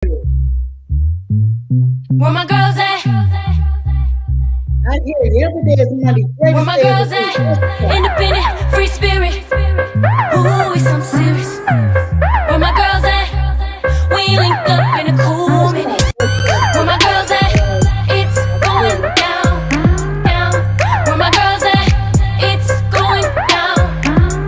Where my girls at? I hear it every day is Monday. Where my girls at? Independent, free spirit. Ooh, it's something serious. Where my girls at? We link up in a cool minute. Where my girls at? It's going down, down. Where my girls at? It's going down,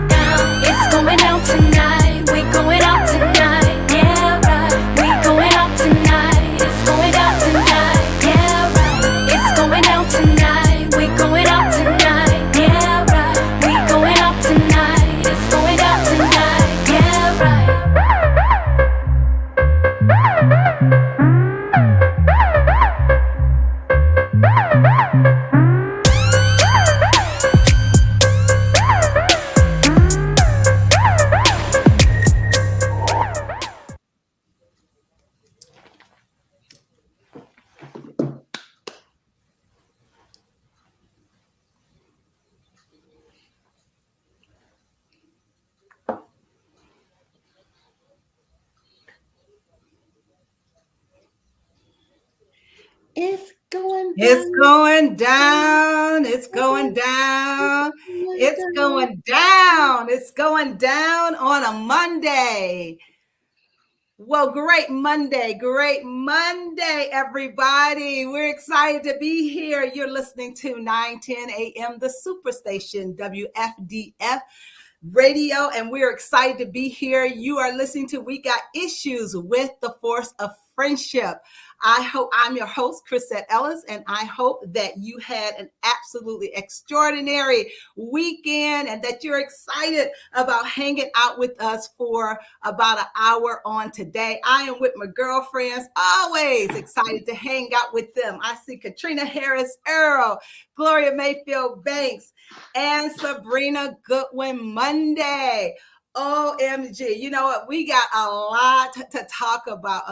down. It's going down tonight. We going out tonight. Yeah, right. We going out tonight. It's going down tonight. Yeah, right. It's going down tonight. We going out tonight. Yeah, right. We going out tonight. It's going down tonight. Yeah, right. It's going down. It's going down. It's going down. It's going down. It's going down on a Monday. Well, great Monday, everybody. We're excited to be here. You're listening to 9:10 a.m., the Superstation, WFDF radio, and we're excited to be here. You are listening to We Got Issues with the Force of Friendship. I'm your host, Crisette Ellis, and I hope that you had an absolutely extraordinary weekend and that you're excited about hanging out with us for about an hour on today. I am with my girlfriends, always excited to hang out with them. I see Caterina Harris Earl, Gloria Mayfield Banks, and Sabrina Goodwin Monday. OMG, you know what? We got a lot to talk about,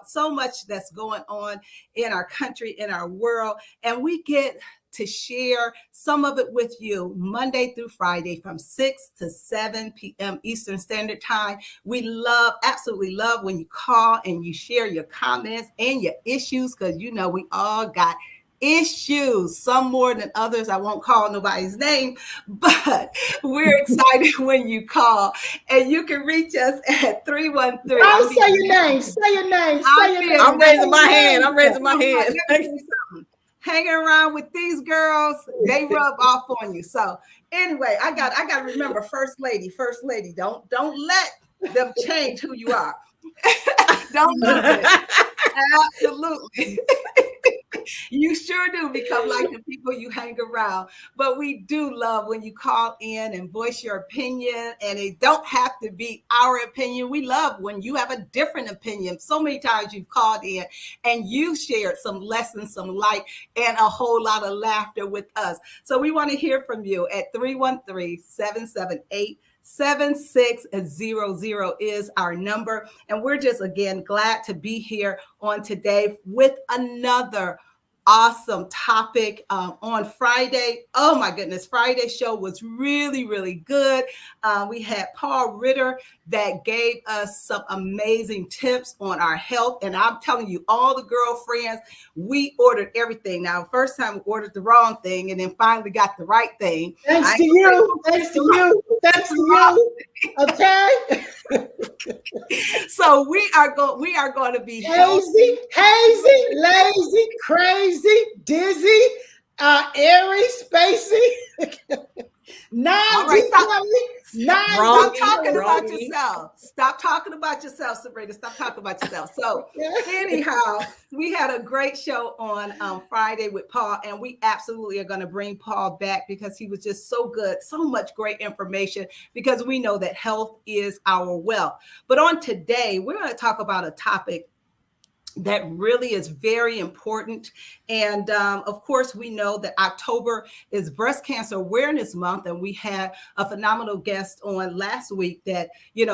so much that's going on in our country, in our world, and we get to share some of it with you Monday through Friday from 6 to 7 p.m. Eastern Standard Time. We absolutely love when you call and you share your comments and your issues, because you know we all got issues, some more than others. I won't call nobody's name, but we're excited when you call, and you can reach us at 313. Oh, say your name. Say your name. Say your name. I'm raising my hand. Hanging around with these girls, they rub off on you. So anyway, I got to remember, first lady. Don't let them change who you are. Don't do that. Absolutely. You sure do become like the people you hang around. But we do love when you call in and voice your opinion, and it don't have to be our opinion. We love when you have a different opinion. So many times you've called in and you shared some lessons, some light, and a whole lot of laughter with us. So we want to hear from you at 313-778 7600 is our number. And we're just, again, glad to be here on today with another awesome topic on Friday. Oh my goodness, Friday's show was really, really good. We had Paul Ritter that gave us some amazing tips on our health. And I'm telling you, all the girlfriends, we ordered everything. Now, first time we ordered the wrong thing and then finally got the right thing. Thanks to you. Okay. So we are going to be hazy, lazy, crazy, dizzy, airy, spacey. Stop talking about yourself. Stop talking about yourself, Sabrina. Stop talking about yourself. So anyhow, we had a great show on Friday with Paul, and we absolutely are going to bring Paul back because he was just so good, so much great information, because we know that health is our wealth. But on today, we're going to talk about a topic that really is very important. And of course, we know that October is Breast Cancer Awareness Month. And we had a phenomenal guest on last week that,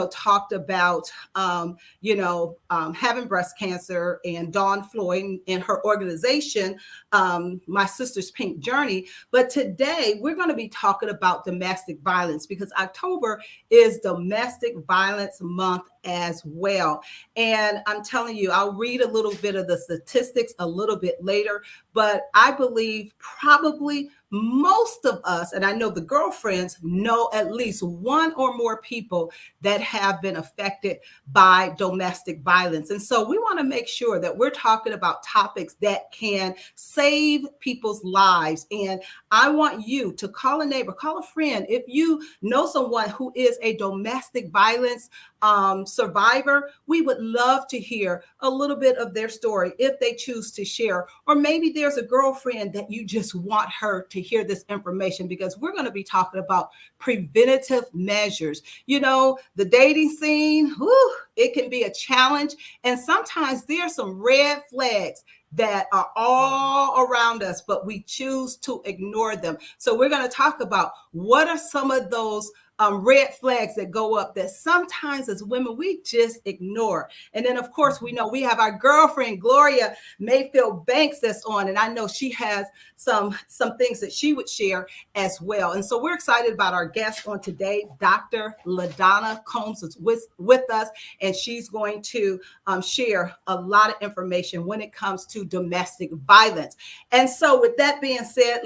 talked about, having breast cancer, and Dawn Floyd and her organization, My Sister's Pink Journey. But today we're going to be talking about domestic violence, because October is Domestic Violence Month as well. And I'm telling you, I'll read a little bit of the statistics a little bit later, but I believe probably most of us, and I know the girlfriends know at least one or more people that have been affected by domestic violence. And so we want to make sure that we're talking about topics that can save people's lives. And I want you to call a neighbor, call a friend. If you know someone who is a domestic violence survivor, we would love to hear a little bit of their story if they choose to share. Or maybe there's a girlfriend that you just want her to hear this information, because we're going to be talking about preventative measures. You know, the dating scene, it can be a challenge. And sometimes there are some red flags that are all around us, but we choose to ignore them. So we're going to talk about what are some of those red flags that go up that sometimes as women we just ignore. And then of course we know we have our girlfriend Gloria Mayfield Banks that's on, and I know she has some things that she would share as well. And so we're excited about our guest on today. Dr. LaDonna Combs is with us, and she's going to share a lot of information when it comes to domestic violence. And so with that being said,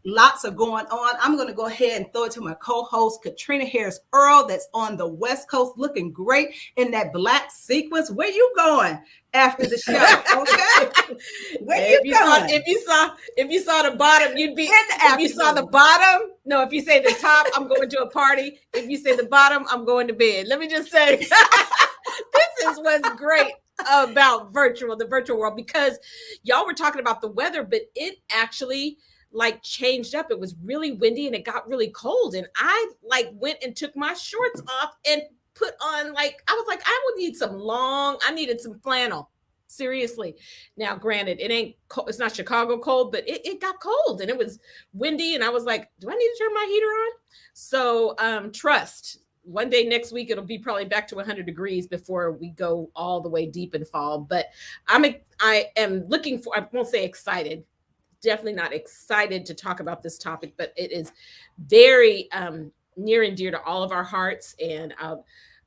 lots are going on. I'm going to go ahead and throw it to my co-host, Caterina Harris Earl, that's on the West Coast, looking great in that black sequence. Where you going after the show? Okay. Where you going? If you saw the bottom, you'd be in the afternoon. If you saw the bottom, no, if you say the top, I'm going to a party. If you say the bottom, I'm going to bed. Let me just say, this is what's great about the virtual world, because y'all were talking about the weather, but it actually like changed up. It was really windy and it got really cold, and I like went and took my shorts off and put on, like, I was like, I needed some flannel. Seriously. Now, granted, it ain't cold, it's not Chicago cold, but it got cold and it was windy, and I was like, do I need to turn my heater on? So trust, one day next week it'll be probably back to 100 degrees before we go all the way deep in fall. But I am looking for, I won't say excited, definitely not excited to talk about this topic, but it is very near and dear to all of our hearts. And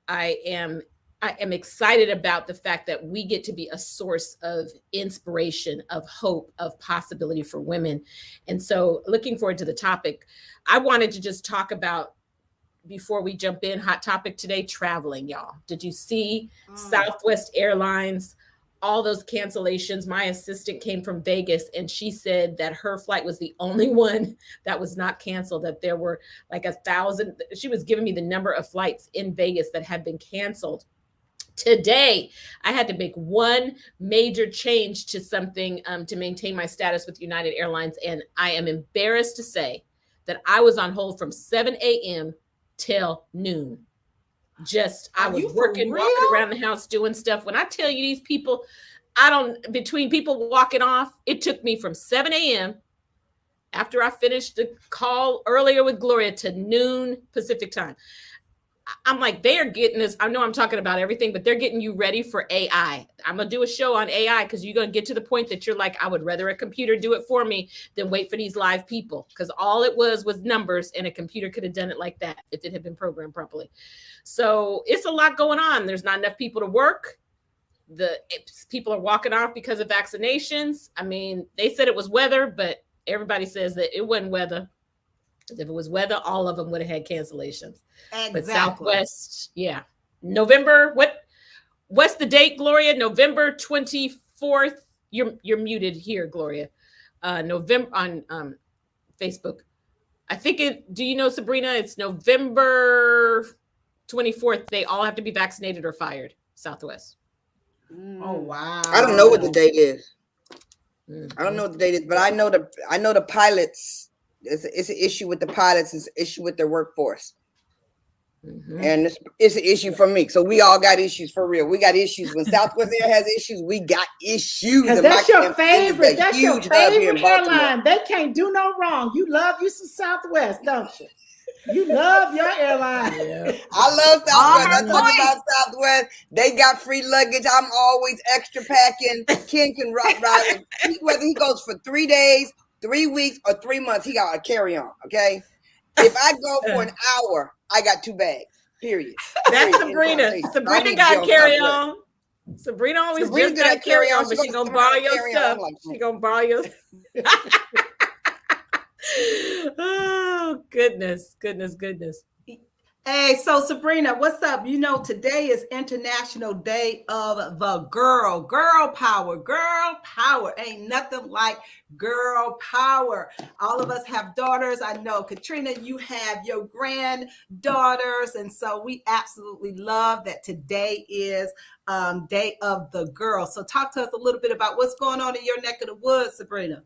I am excited about the fact that we get to be a source of inspiration, of hope, of possibility for women. And so looking forward to the topic. I wanted to just talk about, before we jump in, hot topic today, traveling, y'all. Did you see Southwest Airlines, all those cancellations? My assistant came from Vegas and she said that her flight was the only one that was not canceled, that there were like 1,000. She was giving me the number of flights in Vegas that had been canceled. Today, I had to make one major change to something to maintain my status with United Airlines. And I am embarrassed to say that I was on hold from 7 a.m. till noon. I was walking around the house doing stuff. When I tell you these people, between people walking off, it took me from 7 a.m. after I finished the call earlier with Gloria to noon Pacific time. I'm like, they are getting this. I know I'm talking about everything, but they're getting you ready for AI. I'm going to do a show on AI because you're going to get to the point that you're like, I would rather a computer do it for me than wait for these live people. Because all it was numbers, and a computer could have done it like that if it had been programmed properly. So it's a lot going on. There's not enough people to work. People are walking off because of vaccinations. I mean, they said it was weather, but everybody says that it wasn't weather. If it was weather, all of them would have had cancellations. Exactly. But Southwest, yeah. November, what's the date, Gloria? November 24th. You're muted here, Gloria. November on Facebook. I think do you know, Sabrina, it's November 24th. They all have to be vaccinated or fired, Southwest. Oh, wow. I don't know what the date is. I don't know what the date is, but I know the pilots. It's an issue with the pilots. It's an issue with their workforce. Mm-hmm. And it's an issue for me. So we all got issues for real. We got issues. When Southwest Air has issues, we got issues. That's your favorite. That's your favorite airline. They can't do no wrong. You love you some Southwest, don't you? You love your airline. Yeah. I love Southwest. I talk about Southwest. They got free luggage. I'm always extra packing. Ken can ride. Whether he goes for 3 days, 3 weeks, or 3 months, he got a carry-on, okay? If I go for an hour, I got 2 bags. Period. That's Period. Sabrina. I Sabrina need to got be to on carry top of on. Sabrina always Sabrina's just got to carry on, but She she gonna borrow your stuff. Like, She gonna borrow your. Oh goodness. Hey, so Sabrina, what's up? You know, today is International Day of the Girl. Girl power. Girl power. Ain't nothing like girl power. All of us have daughters. I know, Caterina, you have your granddaughters. And so we absolutely love that today is Day of the Girl. So talk to us a little bit about what's going on in your neck of the woods, Sabrina.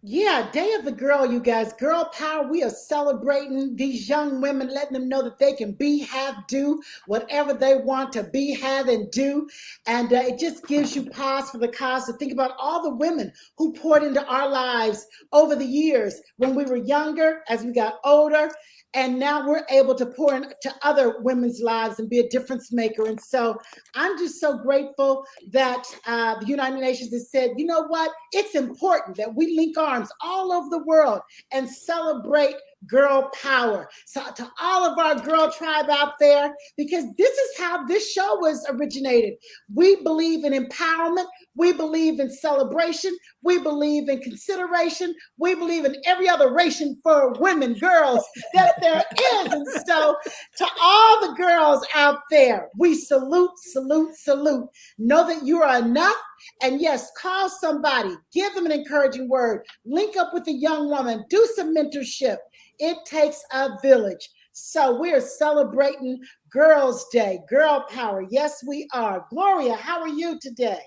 Yeah, Day of the Girl, you guys. Girl power. We are celebrating these young women, letting them know that they can be, have, do whatever they want to be, have, and do. And it just gives you pause for the cause to think about all the women who poured into our lives over the years when we were younger, as we got older. And now we're able to pour into other women's lives and be a difference maker. And so I'm just so grateful that the United Nations has said, you know what? It's important that we link arms all over the world and celebrate girl power. So to all of our girl tribe out there, because this is how this show was originated. We believe in empowerment. We believe in celebration. We believe in consideration. We believe in every other ration for women, girls that there is. And so to all the girls out there, we salute. Know that you are enough. And yes, call somebody, give them an encouraging word, link up with a young woman, do some mentorship. It takes a village. So we're celebrating Girls' Day, girl power. Yes, we are. Gloria, how are you today?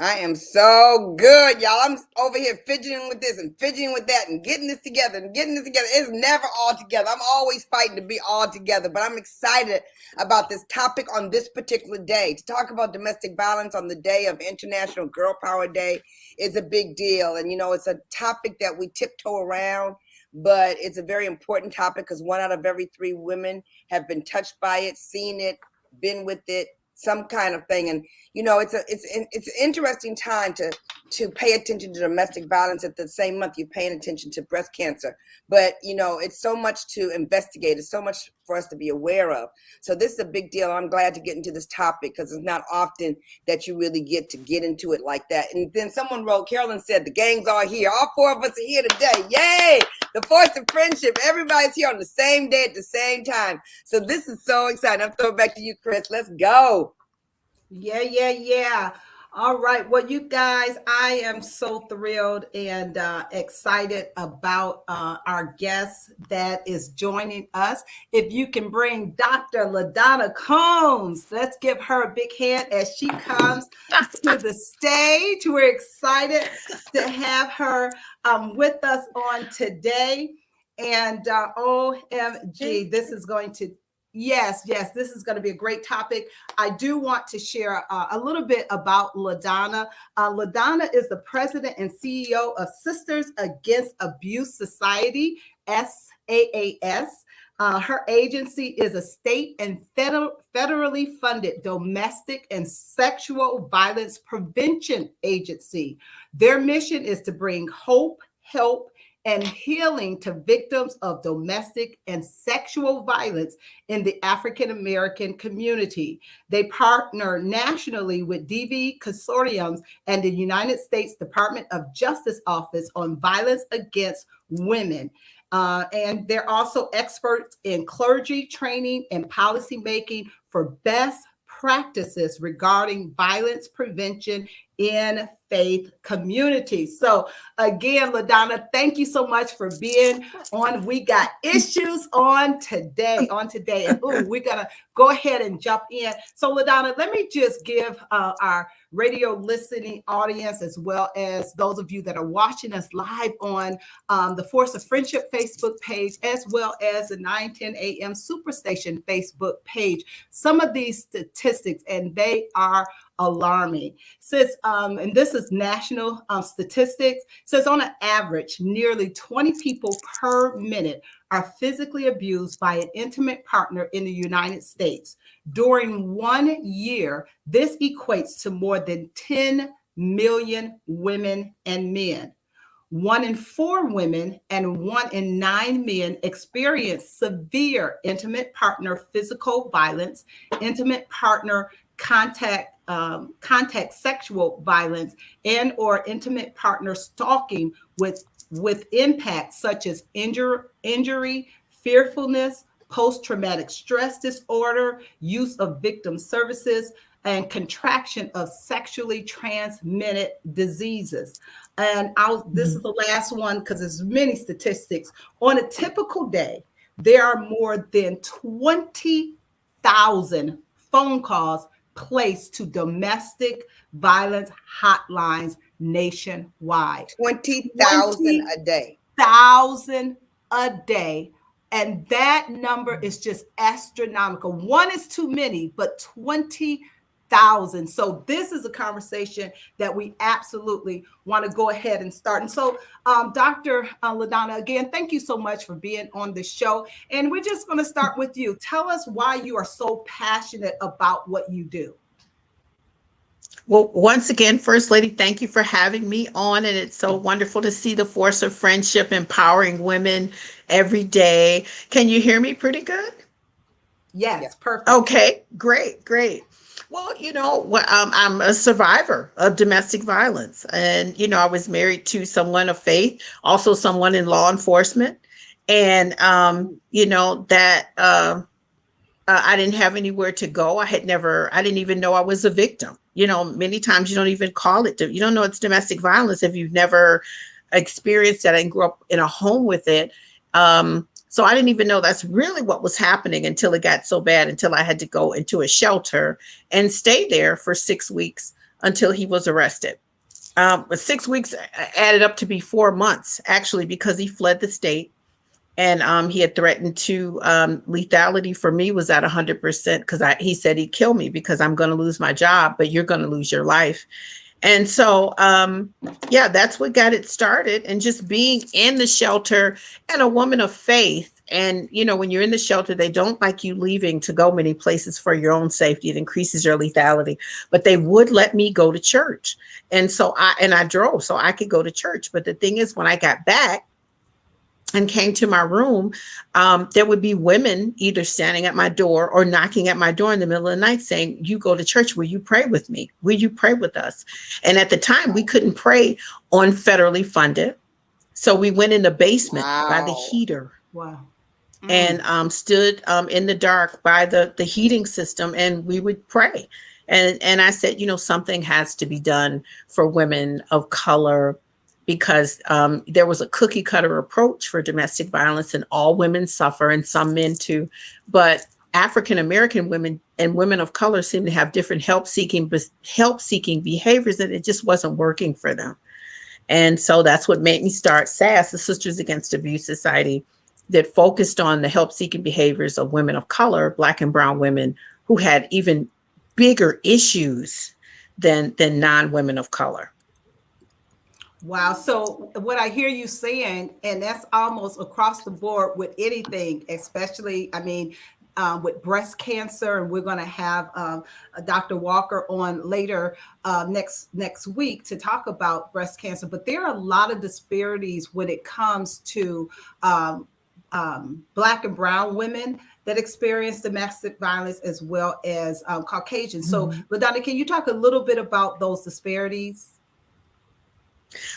I am so good, y'all. I'm over here fidgeting with this and fidgeting with that and getting this together and getting this together. It's never all together. I'm always fighting to be all together, but I'm excited about this topic on this particular day. To talk about domestic violence on the day of International Girl Power Day is a big deal. And, you know, it's a topic that we tiptoe around, but it's a very important topic because 1 out of every 3 women have been touched by it, seen it, been with it, some kind of thing. And you know, it's an interesting time to pay attention to domestic violence. At the same month you're paying attention to breast cancer, but you know, it's so much to investigate. It's so much for us to be aware of. So this is a big deal. I'm glad to get into this topic because it's not often that you really get into it like that. And then someone wrote, Carolyn said, the gang's all here. All 4 of us are here today. Yay! The force of friendship. Everybody's here on the same day at the same time. So this is so exciting. I'm throwing it back to you, Chris. Let's go. Yeah. All right. Well, you guys, I am so thrilled and excited about our guest that is joining us. If you can bring Dr. LaDonna Combs, let's give her a big hand as she comes to the stage. We're excited to have her with us on today. And OMG, this is going to Yes, this is going to be a great topic. I do want to share a little bit about LaDonna. LaDonna is the president and CEO of Sisters Against Abuse Society, SAAS. Her agency is a state and federally funded domestic and sexual violence prevention agency. Their mission is to bring hope, help, and healing to victims of domestic and sexual violence in the African American community. They partner nationally with DV consortiums and the United States Department of Justice Office on Violence Against Women. And they're also experts in clergy training and policy making for best practices regarding violence prevention in faith communities. So again, LaDonna, thank you so much for being on. We got issues on today. And we're gonna go ahead and jump in. So LaDonna, let me just give our radio listening audience, as well as those of you that are watching us live on the Force of Friendship Facebook page, as well as the 910 AM Superstation Facebook page, some of these statistics, and they are alarming. Says, and this is national statistics, says on an average, nearly 20 people per minute are physically abused by an intimate partner in the United States. During 1 year, this equates to more than 10 million women and men. 1 in 4 women and 1 in 9 men experience severe intimate partner physical violence, intimate partner contact sexual violence, and or intimate partner stalking with impacts such as injury, fearfulness, post-traumatic stress disorder, use of victim services, and contraction of sexually transmitted diseases. And this is the last one because there's many statistics. On a typical day, there are more than 20,000 phone calls placed to domestic violence hotlines nationwide. 20,000 a day. 1,000 a day. And that number is just astronomical. 1 is too many, but 20,000. So this is a conversation that we absolutely want to go ahead and start. And so, Dr. LaDonna, again, thank you so much for being on the show. And we're just going to start with you. Tell us why you are so passionate about what you do. Well, once again, First Lady, thank you for having me on. And it's so wonderful to see the force of friendship empowering women every day. Can you hear me pretty good? Yes, perfect. Okay, great. Well, I'm a survivor of domestic violence. And, I was married to someone of faith, also someone in law enforcement. And, I didn't have anywhere to go. I didn't even know I was a victim. Many times you don't even call it, you don't know it's domestic violence if you've never experienced that and grew up in a home with it. So I didn't even know that's really what was happening until it got so bad, until I had to go into a shelter and stay there for 6 weeks until he was arrested. But 6 weeks added up to be 4 months, actually, because he fled the state. And he had threatened to lethality for me was at 100% because he said he'd kill me because I'm going to lose my job, but you're going to lose your life. And so, that's what got it started. And just being in the shelter and a woman of faith. And, when you're in the shelter, they don't like you leaving to go many places for your own safety. It increases your lethality. But they would let me go to church. And so I drove so I could go to church. But the thing is, when I got back and came to my room, there would be women either standing at my door or knocking at my door in the middle of the night saying, "You go to church, will you pray with me? Will you pray with us?" And at the time, we couldn't pray on federally funded. So we went in the basement by the heater. Wow. And stood in the dark by the heating system, and we would pray. And I said, something has to be done for women of color, because there was a cookie cutter approach for domestic violence, and all women suffer, and some men too. But African-American women and women of color seem to have different help-seeking behaviors, and it just wasn't working for them. And so that's what made me start SAAS, the Sisters Against Abuse Society, that focused on the help-seeking behaviors of women of color, Black and brown women who had even bigger issues than non-women of color. Wow. So what I hear you saying, and that's almost across the board with anything, especially, with breast cancer, and we're going to have Dr. Walker on later next week to talk about breast cancer. But there are a lot of disparities when it comes to Black and brown women that experience domestic violence, as well as Caucasian. So, LaDonna, can you talk a little bit about those disparities?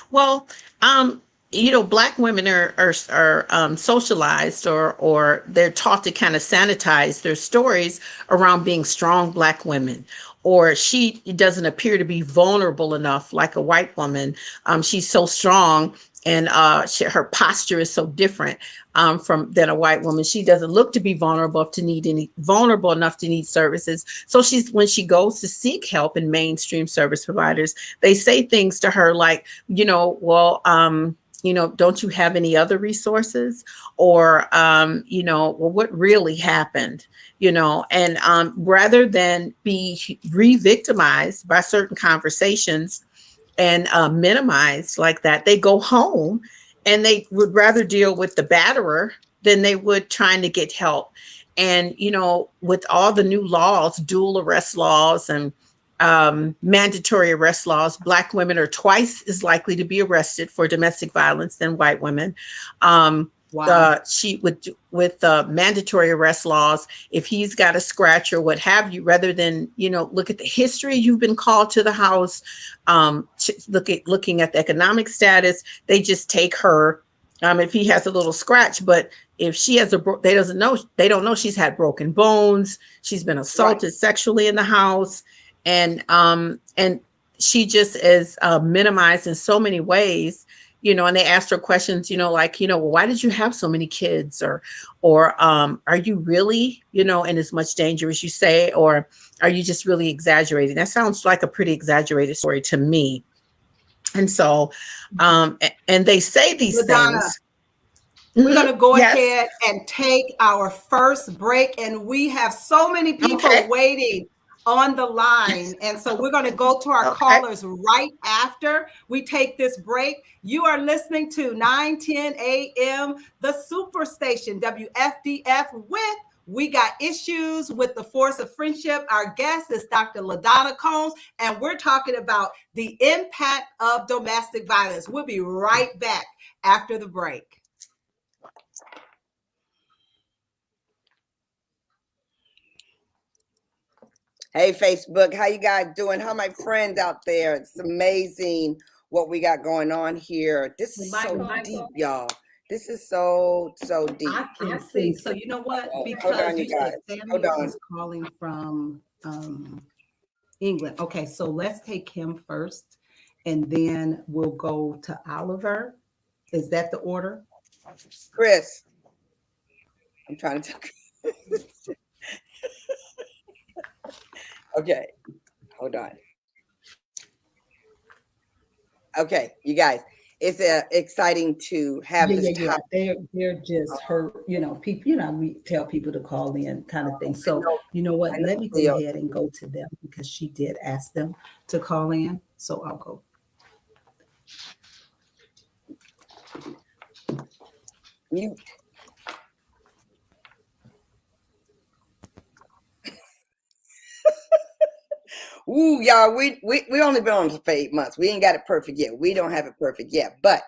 Well, Black women are socialized or they're taught to kind of sanitize their stories around being strong Black women, or she doesn't appear to be vulnerable enough like a white woman. She's so strong, and her posture is so different than a white woman. She doesn't look to be vulnerable enough to need services. So when she goes to seek help in mainstream service providers, they say things to her like, don't you have any other resources? Or, what really happened? And rather than be re-victimized by certain conversations and minimized like that, they go home and they would rather deal with the batterer than they would trying to get help. And, with all the new laws, dual arrest laws, and mandatory arrest laws. Black women are twice as likely to be arrested for domestic violence than white women. Wow. She with mandatory arrest laws, if he's got a scratch or what have you, rather than, you know, look at the history, you've been called to the house, looking at the economic status, they just take her. If he has a little scratch, but if she has they don't know she's had broken bones, she's been assaulted sexually in the house, and she just is minimized in so many ways, you know. And they asked her questions, you know, like, you know, well, why did you have so many kids, or are you really, you know, in as much danger as you say, or are you just really exaggerating? That sounds like a pretty exaggerated story to me. And so, and they say these LaDonna, things. We're going to go Yes. ahead and take our first break, and we have so many people waiting on the line. And so we're going to go to our callers right after we take this break. You are listening to 910 AM, the Superstation, WFDF, with We Got Issues with the Force of Friendship. Our guest is Dr. LaDonna Combs, and we're talking about the impact of domestic violence. We'll be right back after the break. Hey, Facebook, how you guys doing? How are my friends out there? It's amazing what we got going on here. This is so deep, y'all. This is so deep. I can see. So you know what? Because hold on, you guys. Hold on. is calling from England. Okay, so let's take him first, and then we'll go to Oliver. Is that the order? Chris, I'm trying to talk. Okay, hold on. Okay, you guys, it's exciting to have this topic. They're just her, you know, people, you know, we tell people to call in kind of thing. So you know what? Let me go ahead and go to them because she did ask them to call in. So I'll go. You. Ooh, y'all, we only been on for 8 months. We ain't got it perfect yet. We don't have it perfect yet. But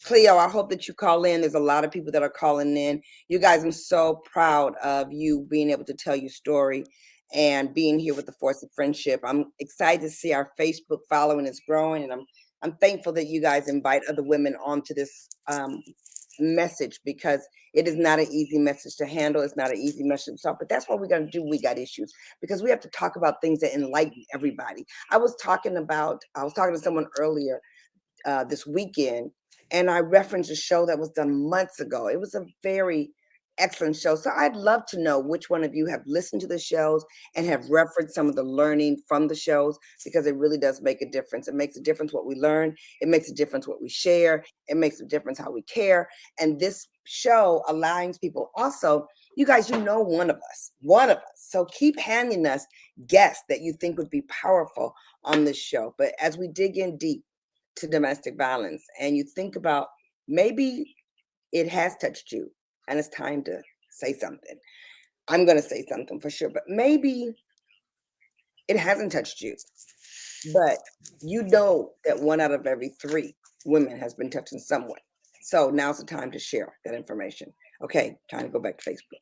Cleo, I hope that you call in. There's a lot of people that are calling in. You guys, I'm so proud of you being able to tell your story and being here with the Force of Friendship. I'm excited to see our Facebook following is growing, and I'm thankful that you guys invite other women onto this message, because it is not an easy message to handle. It's not an easy message to talk, but that's what we're going to do. We got issues because we have to talk about things that enlighten everybody. I was talking to someone earlier this weekend, and I referenced a show that was done months ago. It was a very excellent show. So I'd love to know which one of you have listened to the shows and have referenced some of the learning from the shows, because it really does make a difference. It makes a difference what we learn. It makes a difference what we share. It makes a difference how we care. And this show aligns people. Also, you guys, you know, one of us. So keep handing us guests that you think would be powerful on this show. But as we dig in deep to domestic violence and you think about maybe it has touched you, and it's time to say something. I'm going to say something for sure, but maybe it hasn't touched you, but you know that 1 out of every 3 women has been touched in some way. So now's the time to share that information. Okay, time to go back to Facebook.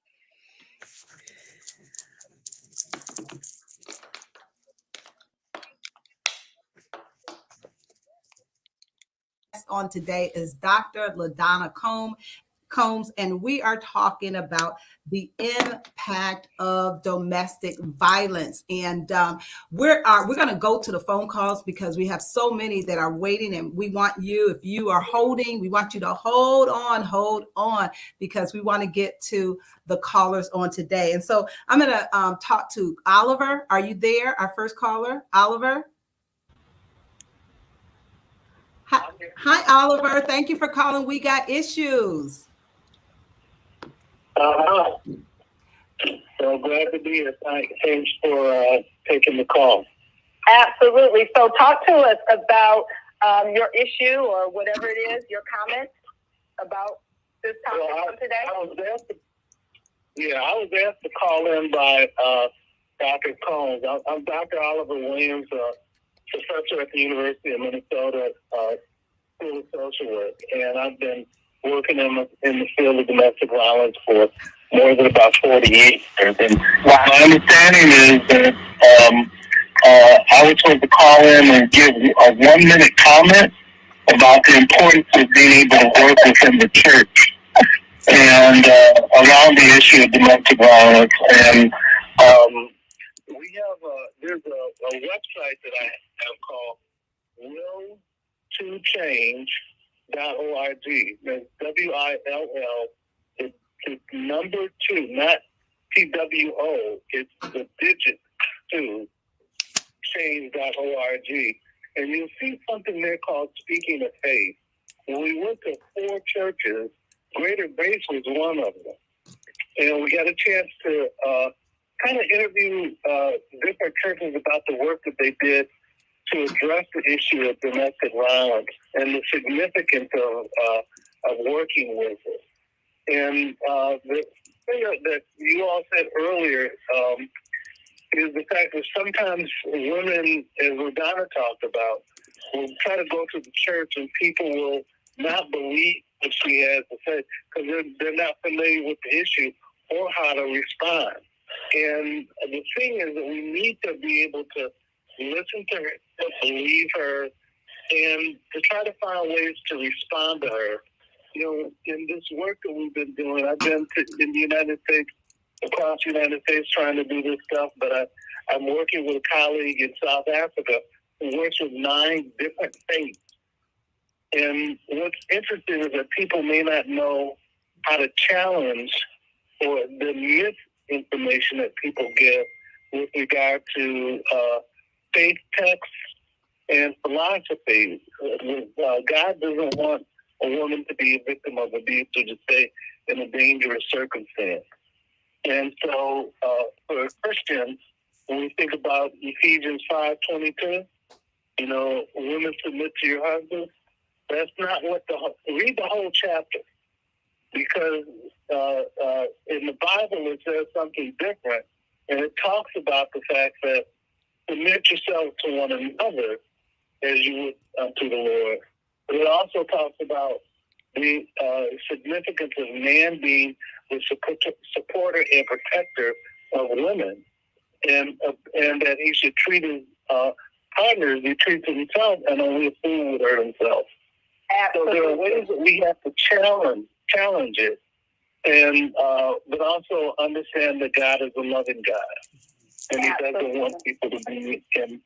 On today is Dr. LaDonna Combs, and we are talking about the impact of domestic violence. And we're going to go to the phone calls because we have so many that are waiting, and we want you, if you are holding, we want you to hold on, because we want to get to the callers on today. And so I'm going to talk to Oliver. Are you there? Our first caller, Oliver. Hi, Oliver. Thank you for calling. We Got Issues. So glad to be here. Thanks for taking the call. Absolutely. So talk to us about your issue or whatever it is, your comments about this topic today. I was asked to call in by Dr. Combs. I'm Dr. Oliver Williams, professor at the University of Minnesota School of Social Work, and I've been working in the field of domestic violence for more than about 40 years. And my understanding is that I was supposed to call in and give a 1-minute comment about the importance of being able to work within the church and around the issue of domestic violence. And we have there's a website that I have called will2change.org. That's WILL. It's number 2, not TWO. It's the digit 2, change.org. And you'll see something there called Speaking of Faith. When we went to 4 churches, Greater Grace was one of them. And we got a chance to kind of interview different churches about the work that they did to address the issue of domestic violence and the significance of working with it. And the thing that you all said earlier is the fact that sometimes women, as LaDonna talked about, will try to go to the church and people will not believe what she has to say because they're not familiar with the issue or how to respond. And the thing is that we need to be able to listen to her, believe her, and to try to find ways to respond to her. You know, in this work that we've been doing, I've been in the United States, across the United States, trying to do this stuff, but I'm working with a colleague in South Africa who works with 9 different faiths. And what's interesting is that people may not know how to challenge or the misinformation that people give with regard to faith texts and philosophy. God doesn't want a woman to be a victim of abuse or to stay in a dangerous circumstance. And so for Christians, when we think about Ephesians 5:22, you know, women submit to your husbands, that's not what read the whole chapter, because in the Bible it says something different, and it talks about the fact that submit yourself to one another as you would unto the Lord. But it also talks about the significance of man being the supporter and protector of women, and that he should treat his partners, he treats himself, and only a fool would hurt himself. Absolutely. So there are ways that we have to challenge it, and but also understand that God is a loving God, and He doesn't want people to be in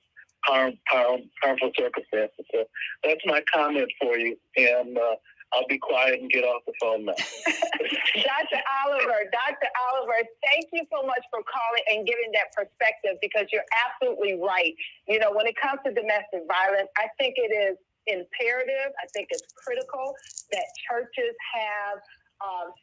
harmful circumstances. So that's my comment for you, and I'll be quiet and get off the phone now. Dr. Oliver, thank you so much for calling and giving that perspective, because you're absolutely right. You know, when it comes to domestic violence, I think it is imperative, I think it's critical that churches have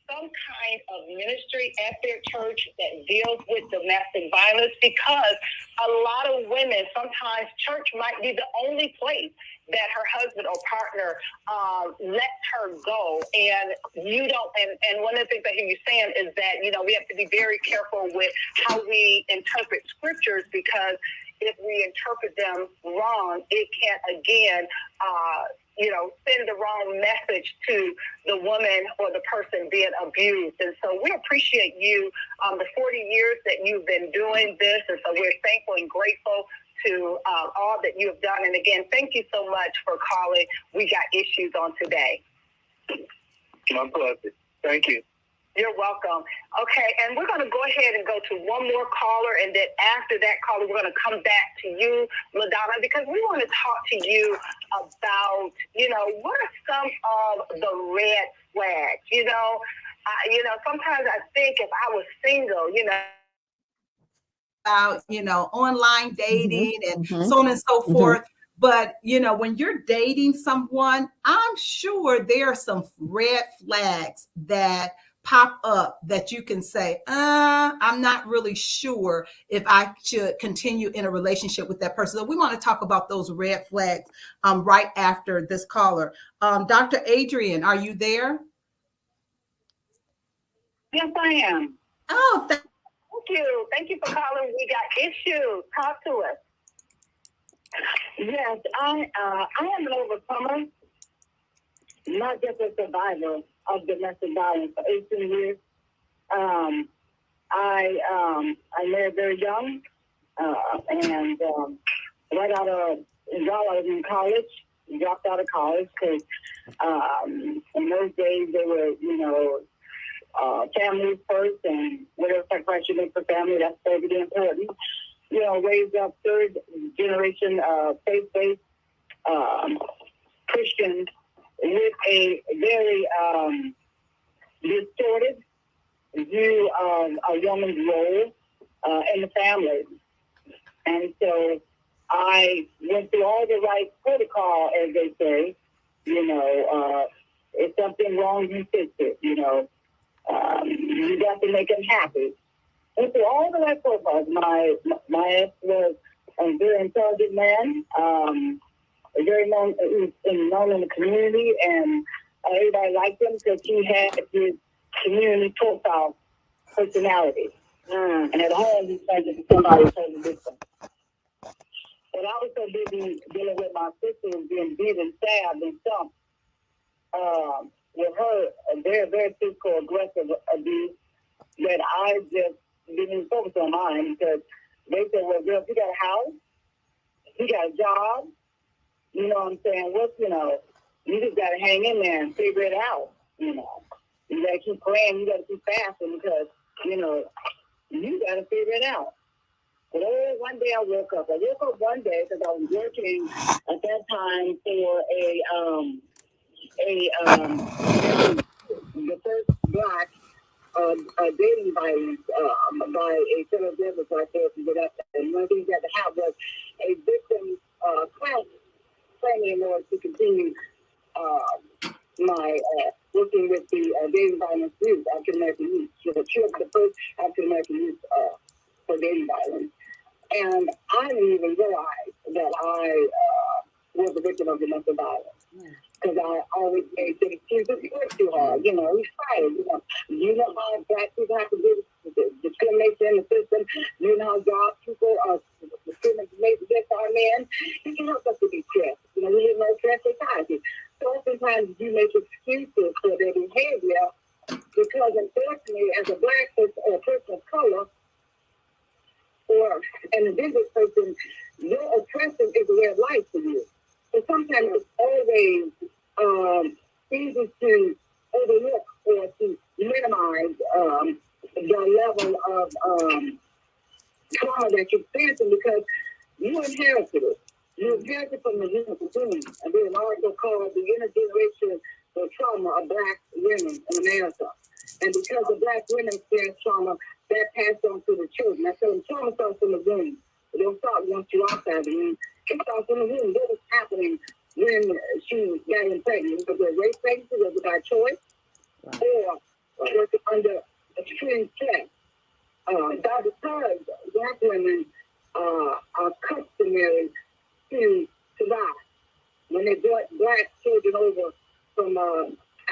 some kind of ministry at their church that deals with domestic violence, because a lot of women, sometimes church might be the only place that her husband or partner lets her go. And you don't, and one of the things I hear you saying is that, you know, we have to be very careful with how we interpret scriptures, because if we interpret them wrong, it can again, send the wrong message to the woman or the person being abused. And so we appreciate you, the 40 years that you've been doing this. And so we're thankful and grateful to all that you have done. And again, thank you so much for calling We Got Issues on today. My pleasure. Thank you. You're welcome. Okay, and we're going to go ahead and go to one more caller, and then after that caller, we're going to come back to you, LaDonna, because we want to talk to you about, what are some of the red flags? Sometimes I think if I was single, about, online dating and so on and so forth. But, when you're dating someone, I'm sure there are some red flags that pop up that you can say, I'm not really sure if I should continue in a relationship with that person. So we want to talk about those red flags right after this caller. Dr. Adrian, are you there? Yes, I am. Oh, you. Thank you for calling. We got issues. Talk to us. Yes, I am an overcomer, not just a survivor of domestic violence for 18 years. I married very young, and right out of while I was in college, dropped out of college because in those days they were, family first, and whatever sacrifice you make for family, that's very important. Raised up third generation faith-based Christians with a very distorted view of a woman's role in the family. And so I went through all the right protocol, as they say. If something wrong, you fix it. You got to make them happy. Went through all the right protocols. My ex was a very intelligent man, very known in the community, and everybody liked him because he had his community profile personality. And at home, he turned into somebody totally different. But I was so busy dealing with my sister who was being beat and stabbed and stumped with her a very, very physical, aggressive abuse that I just didn't even focus on mine because they said, well, girl, if you got a house, you got a job, you know what I'm saying? You just got to hang in there and figure it out, You got to keep praying, you got to keep fasting because, you got to figure it out. But one day I woke up. I woke up one day because I was working at that time for the first black dating violence by a federal business like this. And one thing that happened was a victim class training in order to continue my working with the dating violence youth, African American youth. So the first African American youth for dating violence. And I didn't even realize that I was a victim of domestic violence. Because I always made the excuses, you work too hard, he's fired, You know how black people have to do discrimination in the system. You know how job people are discriminated against our men. You can help us to be stressed. We live in a stress society. So oftentimes you make excuses for their behavior because unfortunately as a black person or a person of color or an indigenous person, your oppression is a way of life for you. So sometimes it's always easy to overlook or to minimize the level of trauma that you're experiencing because you inherited it. You inherited from the human. And there's an article called The Intergenerational Trauma of Black Women in America. And because the black women experience trauma, that passed on to the children. I tell them trauma starts from the womb. It don't start once you're outside the womb. It starts from the womb. What was happening when she got pregnant? Was it rape pregnancy? Was it by choice? Or was it under extreme stress? That because black women are customary to survive. When they brought black children over from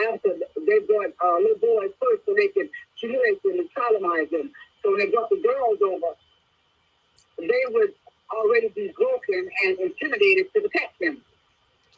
after they brought little boys first so they could humiliate them and traumatize them. So when they brought the girls over, they would already be broken and intimidated to protect them.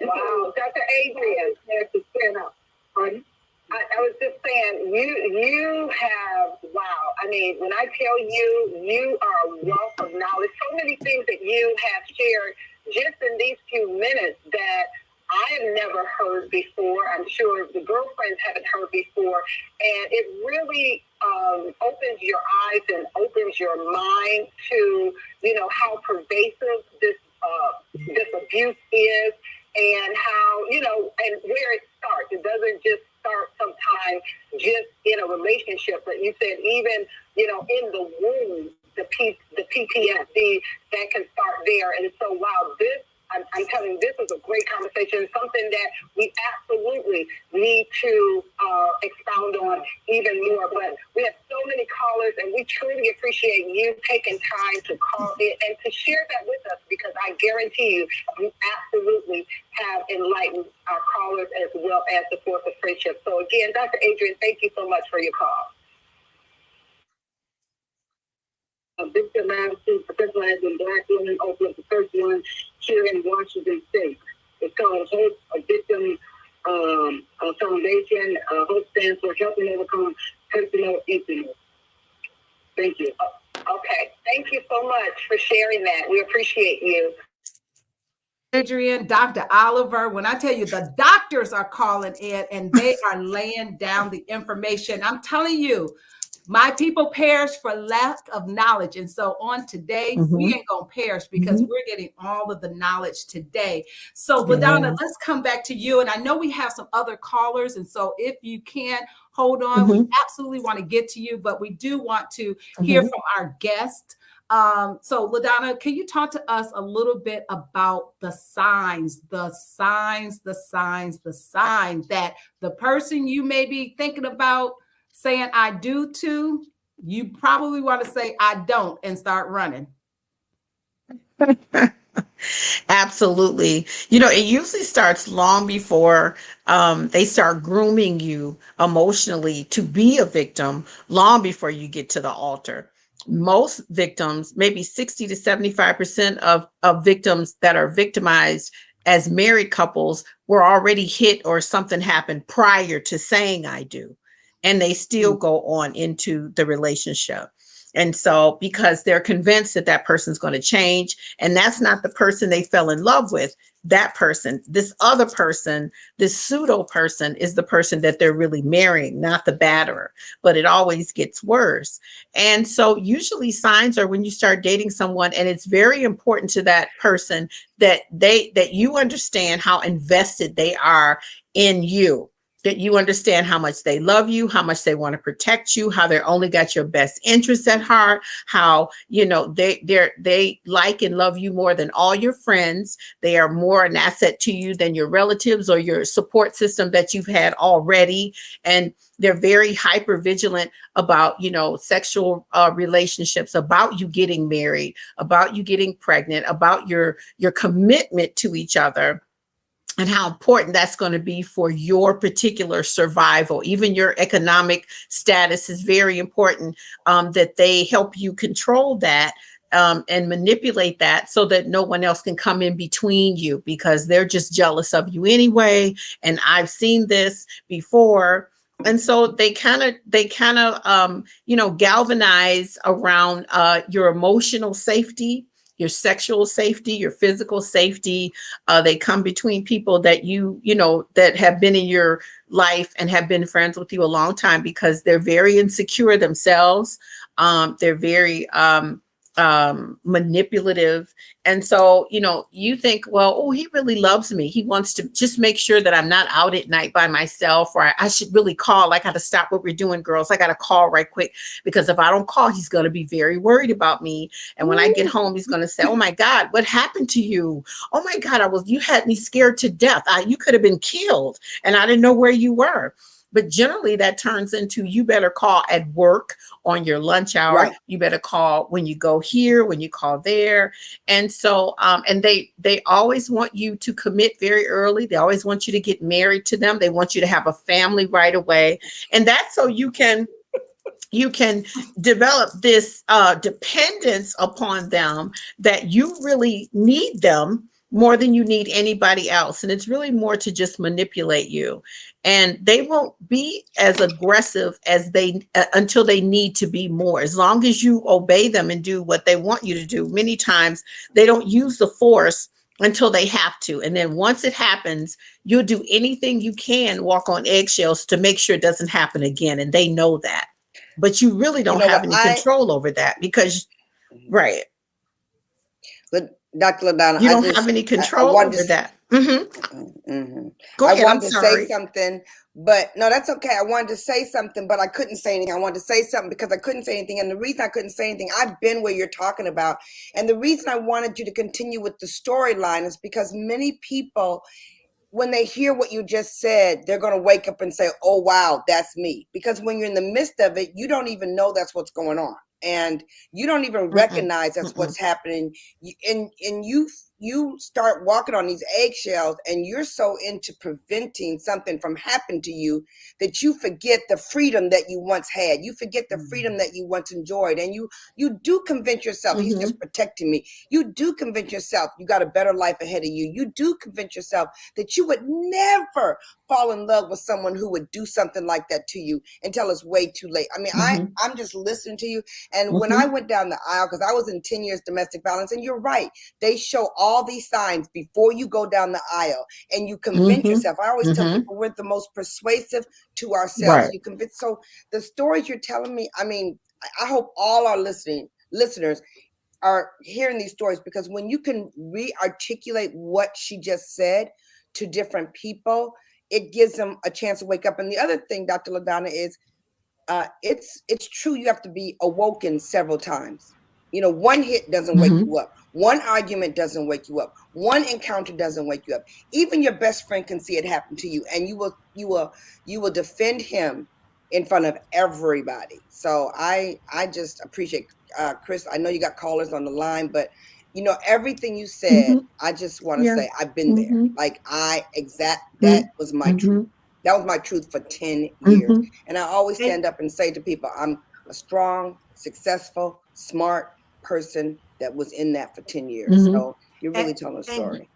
Wow, Dr. Adrian has to stand up. Pardon? I was just saying, you have, wow. I mean, when I tell you, you are a wealth of knowledge. So many things that you have shared just in these few minutes that I have never heard before. I'm sure the girlfriends haven't heard before. And it really opens your eyes and opens your mind to, how pervasive this abuse is and how, and where it starts. It doesn't just start sometimes just in a relationship, but you said even, in the womb, the PTSD that can start there. And so, wow, I'm telling you, this is a great conversation, something that we absolutely need to expound on even more. But we have so many callers, and we truly appreciate you taking time to call in and to share that with us, because I guarantee you absolutely have enlightened our callers as well as the Force of Friendship. So, again, Dr. Adrian, thank you so much for your call. Victim Advocacy specialized in Black women, opened up the first one here in Washington State. It's called Hope, a Victim Foundation. Hope stands for Helping Overcome Personal Incidents. Thank you. Okay. Thank you so much for sharing that. We appreciate you. Adrian, Dr. Oliver, when I tell you the doctors are calling in and they are laying down the information, I'm telling you, my people perish for lack of knowledge. And so on today, we ain't gonna perish because we're getting all of the knowledge today. So LaDonna, let's come back to you. And I know we have some other callers. And so if you can hold on, we absolutely want to get to you, but we do want to hear from our guest. So LaDonna, can you talk to us a little bit about the signs that the person you may be thinking about saying I do to, you probably want to say I don't and start running? Absolutely. You know, it usually starts long before they start grooming you emotionally to be a victim, long before you get to the altar. Most victims, maybe 60 to 75% of victims that are victimized as married couples were already hit or something happened prior to saying I do. And they still go on into the relationship. And so because they're convinced that that person's going to change, and that's not the person they fell in love with, that person, this other person, this pseudo person is the person that they're really marrying, not the batterer. But it always gets worse. And so usually signs are when you start dating someone, and it's very important to that person that you understand how invested they are in you, that you understand how much they love you, how much they want to protect you, how they're only got your best interests at heart, how, you know, they like and love you more than all your friends. They are more an asset to you than your relatives or your support system that you've had already. And they're very hyper vigilant about, you know, sexual relationships, about you getting married, about you getting pregnant, about your commitment to each other, and how important that's going to be for your particular survival. Even your economic status is very important, that they help you control that and manipulate that so that no one else can come in between you, because they're just jealous of you anyway. And I've seen this before. And so they kind of, you know, galvanize around your emotional safety, your sexual safety, your physical safety. They come between people that you know, that have been in your life and have been friends with you a long time, because they're very insecure themselves. They're very manipulative. And so, you know, you think, well, oh, he really loves me. He wants to just make sure that I'm not out at night by myself, or I should really call. I got to stop what we're doing, girls. I got to call right quick, because if I don't call, he's going to be very worried about me. And when I get home, he's going to say, oh my God, what happened to you? Oh my God, you had me scared to death. You could have been killed and I didn't know where you were. But generally that turns into, you better call at work on your lunch hour. Right. You better call when you go here, when you call there. And so, and they always want you to commit very early. They always want you to get married to them. They want you to have a family right away. And that's so you can develop this dependence upon them, that you really need them more than you need anybody else. And it's really more to just manipulate you. And they won't be as aggressive as they until they need to be more. As long as you obey them and do what they want you to do. Many times they don't use the force until they have to. And then once it happens, you'll do anything you can, walk on eggshells to make sure it doesn't happen again. And they know that. But you really don't have any control over that, because, right. But Dr. LaDonna, you don't have any control over that. Go ahead. I wanted to say something, but no, that's okay. I wanted to say something, but I couldn't say anything. I wanted to say something because I couldn't say anything. And the reason I couldn't say anything, I've been where you're talking about. And the reason I wanted you to continue with the storyline is because many people, when they hear what you just said, they're going to wake up and say, oh, wow, that's me. Because when you're in the midst of it, you don't even know that's what's going on. And you don't even recognize that's what's happening. And you you start walking on these eggshells, and you're so into preventing something from happening to you that you forget the freedom that you once had. You forget the freedom that you once enjoyed, and you do convince yourself he's just protecting me. You do convince yourself you got a better life ahead of you. You do convince yourself that you would never fall in love with someone who would do something like that to you until it's way too late. I mean, I'm just listening to you. And when I went down the aisle, because I was in 10 years domestic violence, and you're right, they show all these signs before you go down the aisle, and you convince yourself. I always tell people we're the most persuasive to ourselves. Right. You convince. So the stories you're telling me, I mean, I hope all our listeners are hearing these stories, because when you can re-articulate what she just said to different people, it gives them a chance to wake up. And the other thing, Dr. LaDonna, is it's true, you have to be awoken several times. You know, one hit doesn't wake you up. One argument doesn't wake you up. One encounter doesn't wake you up. Even your best friend can see it happen to you, and you will defend him in front of everybody. So I just appreciate Chris. I know you got callers on the line, but you know, everything you said, I just want to say I've been there. Like that was my truth. That was my truth for 10 years. And I always stand up and say to people, I'm a strong, successful, smart person that was in that for 10 years. So you're really telling a story.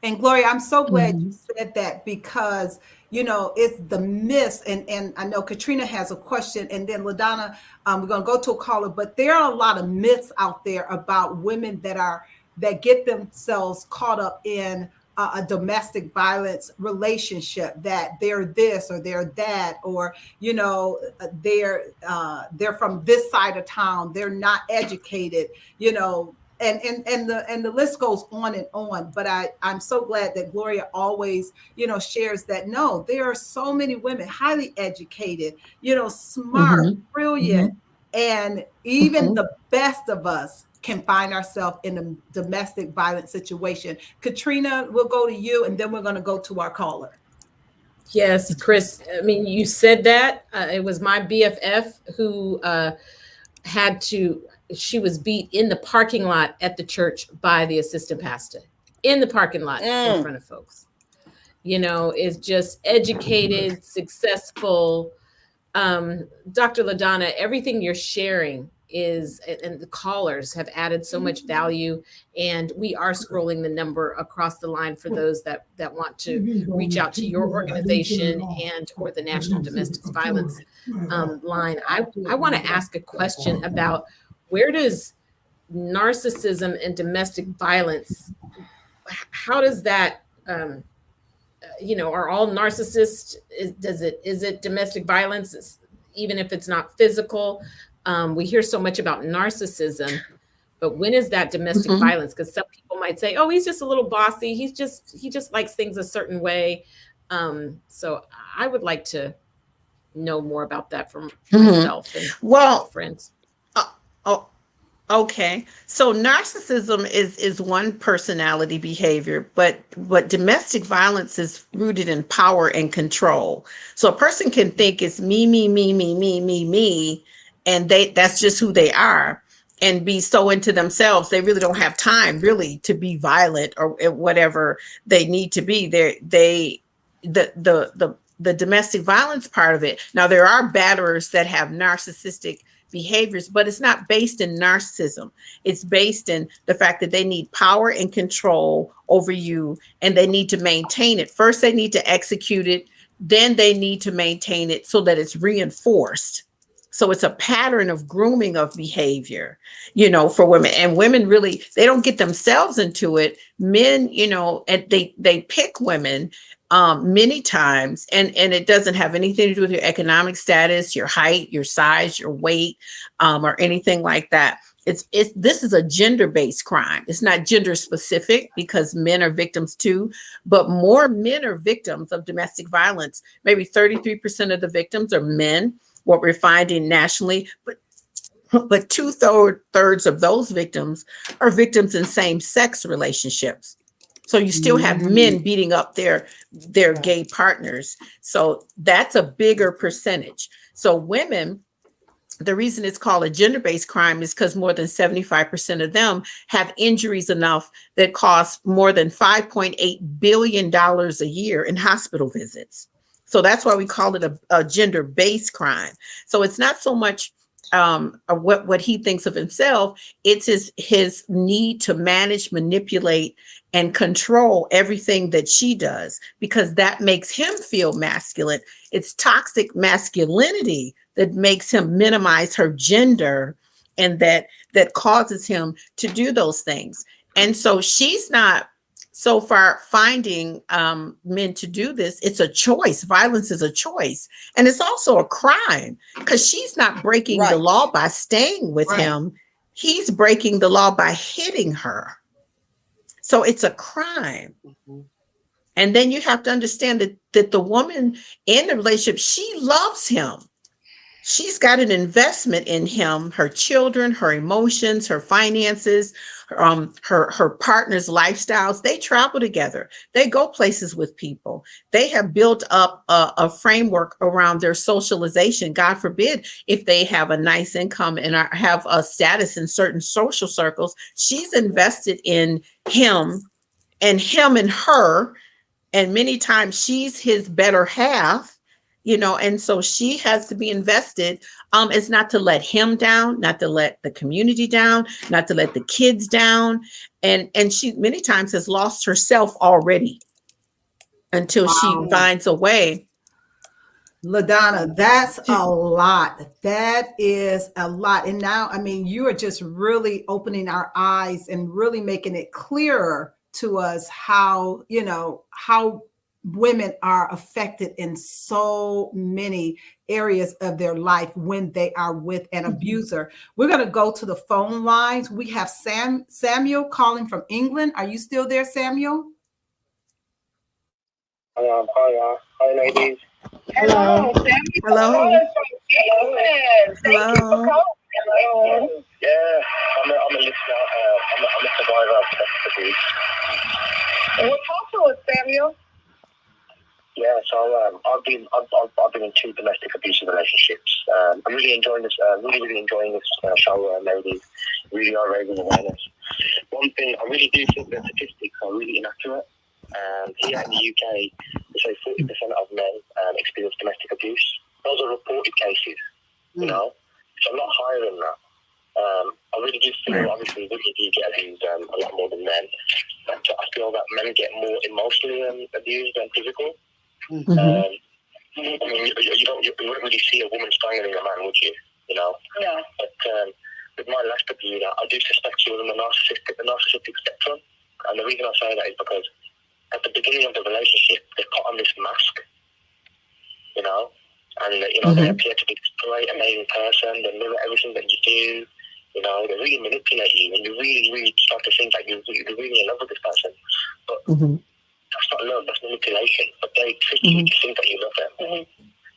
And Gloria, I'm so glad you said that, because, you know, it's the myths. And I know Caterina has a question, and then LaDonna, we're going to go to a caller, but there are a lot of myths out there about women that get themselves caught up in a domestic violence relationship, that they're this or they're that, or, you know, they're from this side of town, they're not educated, you know, and the list goes on and on. But I'm so glad that Gloria always, you know, shares that no, there are so many women highly educated, you know, smart, brilliant, and even the best of us can find ourselves in a domestic violence situation. Caterina, we'll go to you, and then we're going to go to our caller. Yes, Chris. I mean, you said that. It was my BFF who she was beat in the parking lot at the church by the assistant pastor, in the parking lot in front of folks. You know, is just educated, successful. Dr. LaDonna, everything you're sharing is, and the callers have added so much value, and we are scrolling the number across the line for those that want to reach out to your organization and or the National Domestic Violence line. I want to ask a question about, where does narcissism and domestic violence, how does that, you know, are all narcissists? Is it domestic violence, even if it's not physical? We hear so much about narcissism, but when is that domestic violence? Because some people might say, oh, he's just a little bossy. He just likes things a certain way. So I would like to know more about that from myself and friends. Okay. So narcissism is one personality behavior, but domestic violence is rooted in power and control. So a person can think it's me, and that's just who they are, and be so into themselves they really don't have time really to be violent or whatever they need to be. The domestic violence part of it. Now there are batterers that have narcissistic behaviors, but it's not based in narcissism. It's based in the fact that they need power and control over you, and they need to maintain it. First, they need to execute it. Then they need to maintain it so that it's reinforced. So it's a pattern of grooming of behavior, you know, for women. And women really, they don't get themselves into it. Men, you know, and they pick women many times, and it doesn't have anything to do with your economic status, your height, your size, your weight, or anything like that. This is a gender-based crime. It's not gender specific, because men are victims too, but more men are victims of domestic violence. Maybe 33% of the victims are men, what we're finding nationally, but 2/3 of those victims are victims in same-sex relationships. So you still have men beating up their gay partners. So that's a bigger percentage. So women, the reason it's called a gender-based crime is because more than 75% of them have injuries enough that cost more than $5.8 billion a year in hospital visits. So that's why we call it a gender-based crime. So it's not so much what he thinks of himself, it's his need to manage, manipulate, and control everything that she does, because that makes him feel masculine. It's toxic masculinity that makes him minimize her gender, and that causes him to do those things. And so she's not so far finding men to do this. It's a choice. Violence is a choice. And it's also a crime, because she's not breaking the law by staying with him. He's breaking the law by hitting her. So it's a crime. And then you have to understand that the woman in the relationship, she loves him. She's got an investment in him, her children, her emotions, her finances, her partner's lifestyles. They travel together. They go places with people. They have built up a framework around their socialization. God forbid if they have a nice income and have a status in certain social circles. She's invested in him and her. And many times she's his better half. And so she has to be invested. It's not to let him down, not to let the community down, not to let the kids down. And she many times has lost herself already until she finds a way. LaDonna, that's a lot. That is a lot. And now, I mean, you are just really opening our eyes and really making it clearer to us how women are affected in so many areas of their life when they are with an abuser. We're going to go to the phone lines. We have Samuel calling from England. Are you still there, Samuel? Hi, ladies. Hello. Hello. Hello. Yeah, I'm a listener. I'm a survivor of domestic abuse. Well, talk to us, Samuel. Yeah, so I've been in 2 domestic abusive relationships. I'm really enjoying this. Really enjoying this show, ladies. Really are raising awareness. One thing, I really do think the statistics are really inaccurate. Here in the UK, they say 40% of men experience domestic abuse. Those are reported cases. You know, it's a lot higher than that. I really do feel, obviously, women do get abused a lot more than men. But I feel that men get more emotionally abused than physical. I mean, you wouldn't really see a woman strangling a man, would you? No. But with my last abuser, I do suspect she was on the narcissistic spectrum. And the reason I say that is because at the beginning of the relationship, they put on this mask, and they appear to be this great, amazing person. They mirror everything that you do. They really manipulate you, and you really, really start to think that you're really in love with this person. But that's not love, that's manipulation. But they trick you to think that you love them.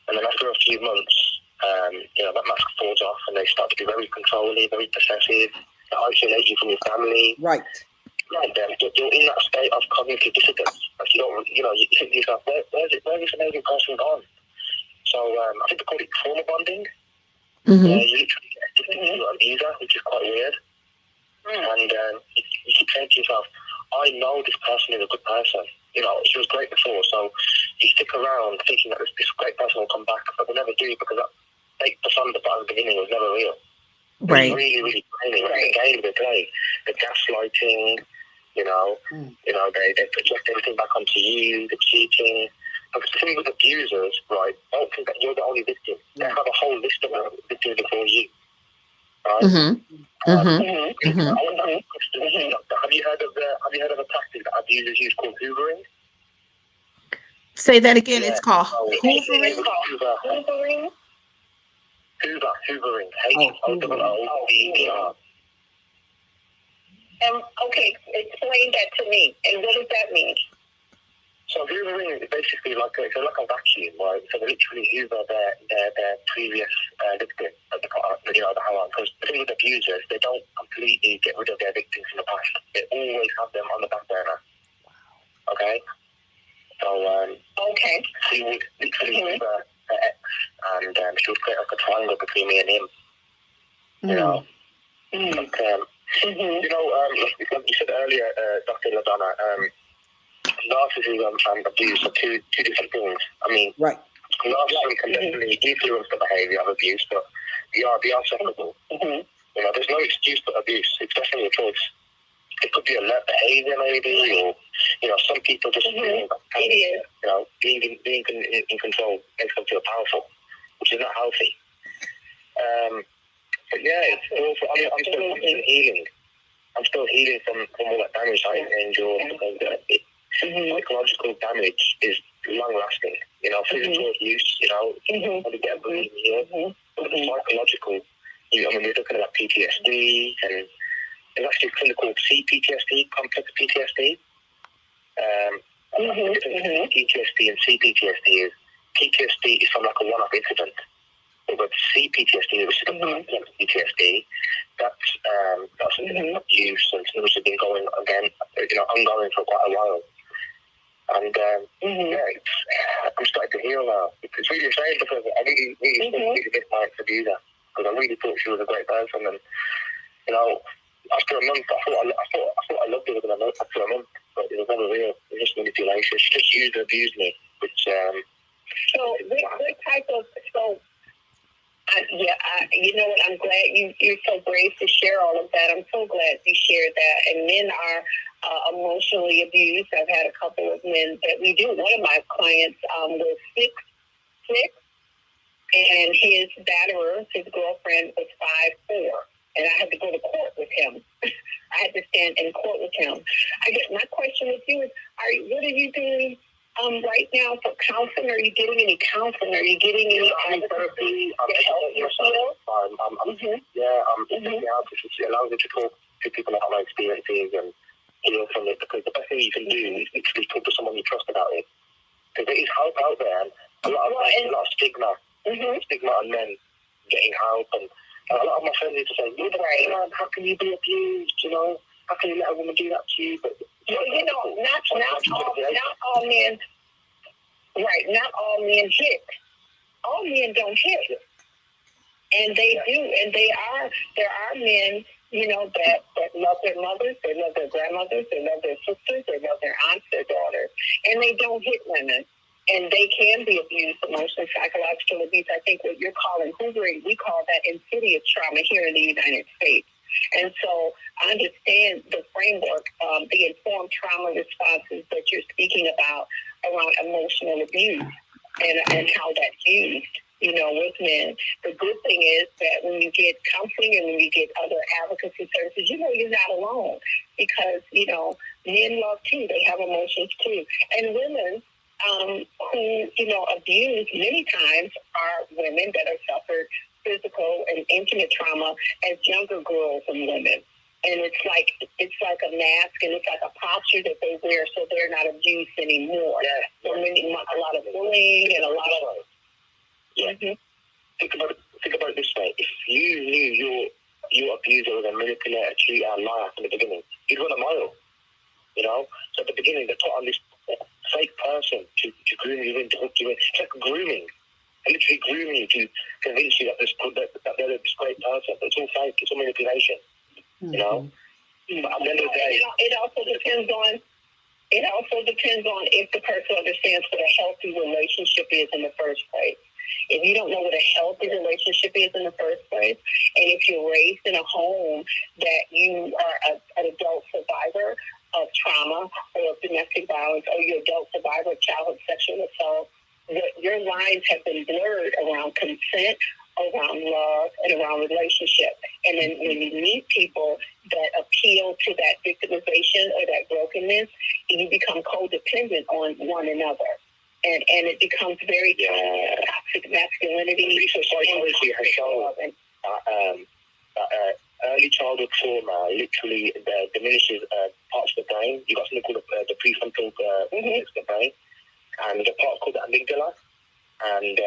And then after a few months, that mask falls off, and they start to be very controlling, very possessive. They isolate you from your family. Right. And you're in that state of cognitive dissonance. Like you think to yourself, where's this amazing person gone? So I think they call it trauma bonding. You literally get addicted to an abuser, which is quite weird. And you keep saying to yourself, I know this person is a good person. She was great before, so you stick around thinking that this great person will come back, but they never do, because that fake persona at the beginning was never real. Right. It's really, really draining. Like the game they play, the gaslighting, they project everything back onto you, the cheating. Because the thing with abusers, right, don't think that you're the only victim. They have a whole list of victims before you. Right? Have you heard of a tactic that abusers use called hoovering? Say that again. It's called hoovering. Hoovering. Hoovering. H-O-O-V-E-R. Okay, explain that to me. And what does that mean? So hoovering is basically like a vacuum, right? So they literally hoover their previous victim at the how. Because the thing with abusers, they don't completely get rid of their victims in the past. They always have them on the back burner. Okay. So she would literally hoover her ex, and she would create like a triangle between me and him. You know, but, you know, like you said earlier, Dr. LaDonna, narcissism and abuse are two different things. I mean, right. Narcissism can definitely influence the behaviour of abuse, but they are separable. You know, there's no excuse for abuse. It's definitely a choice. It could be a learned behaviour, maybe, or you know, some people just you know, being in control makes them feel powerful, which is not healthy. But yeah, it's also, I'm still healing. I'm still healing from all that damage I endured. Psychological damage is long lasting. You know, physical abuse, you know, when you get a bruise here, but the psychological, you know, I mean, we're looking at PTSD, and there's actually a clinical CPTSD, complex PTSD. The difference between PTSD and CPTSD is PTSD is from like a one-off incident. But CPTSD, which is a complex PTSD, that's abuse and something which has been going again, you know, ongoing for quite a while. And yeah, I'm starting to heal now. It's really a shame because I really missed my ex-abuser, because I really thought she was a great person, and you know, after a month, I thought I loved her within a month. After a month, but it was never real. It was just manipulation. She just used and abused me, which. So what type of you know what? I'm glad you're so brave to share all of that. I'm so glad you shared that. And men are emotionally abused. I've had a couple of men that we do. One of my clients was 6'6", and his batterer, his girlfriend, was 5'4", and I had to go to court with him. I had to stand in court with him. I guess my question with you is, what are you doing right now for counseling? Are you getting any counseling? Are you getting any therapy? It allows me to talk to people about my experiences and heal from it, because the best thing you can do is literally talk to someone you trust about it. Because there is help out there, and a lot of stigma on men getting help, and a lot of my friends used to say, man, how can you be abused, you know? How can you let a woman do that to you? But you know, not all men, right, not all men hit. All men don't hit. And they do, and there are men, you know, that love their mothers, they love their grandmothers, they love their sisters, they love their aunts, their daughters, and they don't hit women. And they can be abused, emotional, psychological abuse. I think what you're calling hoovering, we call that insidious trauma here in the United States. And so I understand the framework, the informed trauma responses that you're speaking about around emotional abuse and how that's used, you know, with men. The good thing is that when you get counseling and when you get other advocacy services, you know you're not alone, because, you know, men love too. They have emotions too. And women who, you know, abuse many times are women that have suffered physical and intimate trauma as younger girls and women. And it's like a mask, and it's like a posture that they wear so they're not abused anymore. So a lot of bullying and a lot of Think about it this way: if you knew your abuser was a manipulator, cheater, and liar from the beginning, you'd run a mile. You know, so at the beginning they put on this fake person to groom you in, to hook you in. It's like grooming. They literally groom you to convince you that they're this great person. But it's all fake. It's all manipulation. You know. But at the end of the day, it also depends on if the person understands what a healthy relationship is in the first place. If you don't know what a healthy relationship is in the first place, and if you're raised in a home that you are an adult survivor of trauma or of domestic violence, or you're adult survivor of childhood sexual assault, your lines have been blurred around consent, around love, and around relationship. And then when you meet people that appeal to that victimization or that brokenness, you become codependent on one another. And it becomes very toxic masculinity. Research psychology has shown that early childhood trauma literally diminishes parts of the brain. You've got something called the prefrontal cortex of the brain, and there's a part called the amygdala. And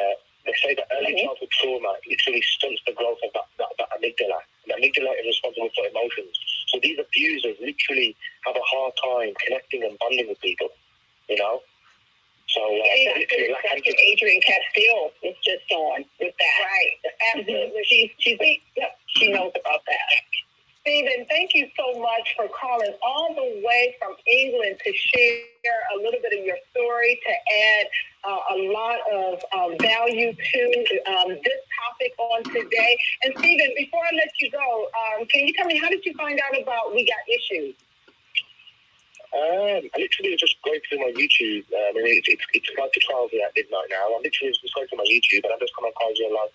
they say that early childhood trauma literally stunts the growth of that amygdala. The amygdala is responsible for emotions. So these abusers literally have a hard time connecting and bonding with people, you know? So, Dr. Adrian Castile is just on with that. Right. Absolutely. She knows about that. Stephen, thank you so much for calling all the way from England to share a little bit of your story, to add a lot of value to this topic on today. And Stephen, before I let you go, can you tell me, how did you find out about We Got Issues? I literally just going through my YouTube. I mean, it's about to 12 here at midnight now. I'm literally just going through my YouTube, and I'm just coming across your live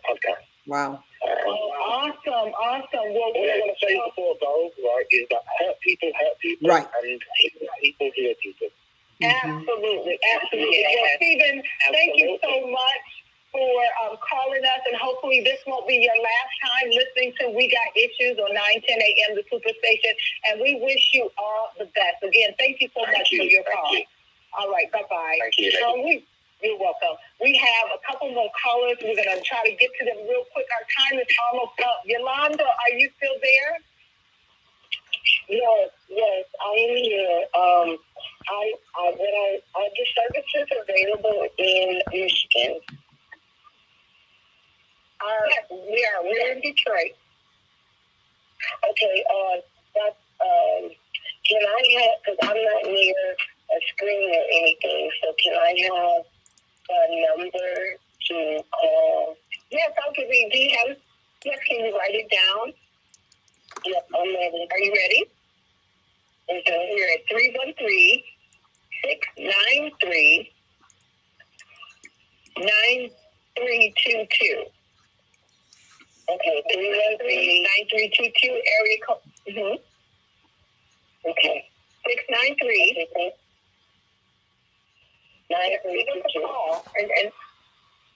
podcast. Wow. Awesome. Well, what I want to say before though, right, is that hurt people, right, and people heal people. Absolutely. Well, Stephen, thank you so much for calling us, and hopefully this won't be your last time listening to We Got Issues on 9:10 a.m. the Superstation, and we wish you all the best. Again, thank you so much for your call. All right, bye-bye. Thank you. You're welcome. We have a couple more callers. We're going to try to get to them real quick. Our time is almost up. Yolanda, are you still there? Yes, I am here. The services available in Michigan. We're in Detroit. Okay, can I have, because I'm not near a screen or anything, so can I have a number to call? Yes, I'll give you. Do you have? Yes, can you write it down? Yep, I'm ready. Are you ready? Okay, you're at 313-693-9322. Okay, 313-9322 area code. Okay, 693. 9322. And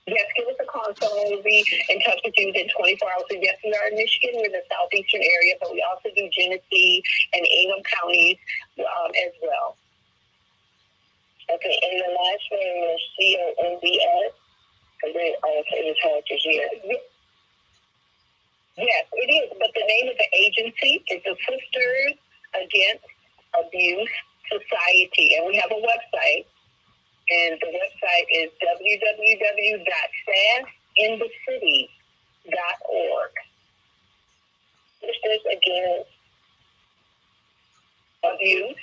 yes, give us a call. Someone will be in touch with you within 24 hours. So yes, we are in Michigan. We're in the southeastern area, but we also do Genesee and Ingham counties as well. Okay, and the last name is CONBS. Okay, it's hard to hear. Yes, it is. But the name of the agency is the Sisters Against Abuse Society, and we have a website. And the website is www.saasinthecity.org. Sisters Against Abuse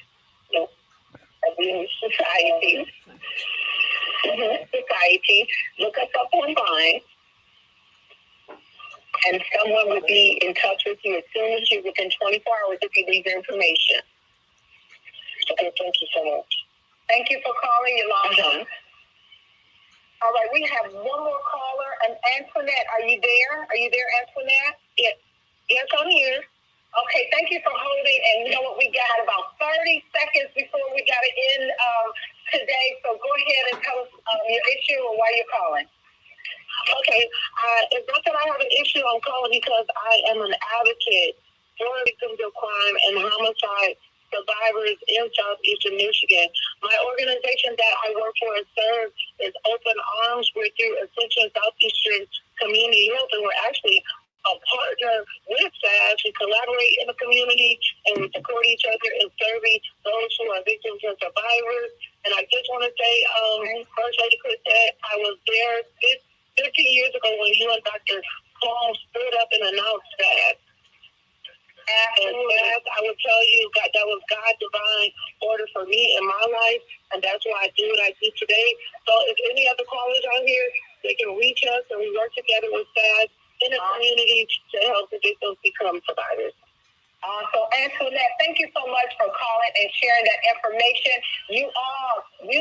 Society. Society. Look us up online, and someone will be in touch with you as soon as you, within 24 hours, if you leave your information. Okay, thank you so much. Thank you for calling, Yolanda. All right, we have one more caller, and Antoinette, are you there? Are you there, Antoinette? Yes, I'm here. Okay, thank you for holding, and you know what, we got about 30 seconds before we got to end today, so go ahead and tell us your issue or why you're calling. Okay, it's not that I have an issue, I'm calling because I am an advocate for victims of crime and homicide survivors in southeastern Michigan. My organization that I work for and serve is Open Arms. We're through Ascension Southeastern Community Health, and we're actually a partner with SAAS. We collaborate in the community, and we support each other in serving those who are victims and survivors. And I just want to say, First Lady Crisette, I was there 15 years ago when you and Dr. Paul stood up and announced that. And that, I will tell you, that was God's divine order for me in my life, and that's why I do what I do today. So if any other callers out here, they can reach us, and we work together with SAAS in the community to help the victims become survivors. So Antoinette, thank you so much for calling and sharing that information. You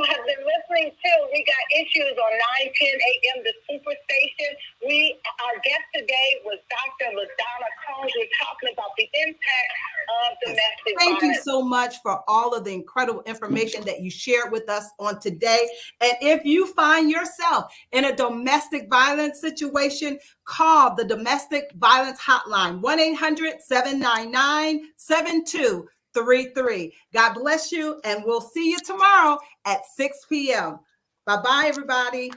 have been listening to We Got Issues on 9:10 a.m. the Superstation. Our guest today was Dr. LaDonna Combs. We're talking about the impact of domestic violence. Thank you so much for all of the incredible information that you shared with us on today. And if you find yourself in a domestic violence situation, call the Domestic Violence Hotline, 1-800-799-7233. God bless you, and we'll see you tomorrow at 6 p.m. Bye-bye, everybody.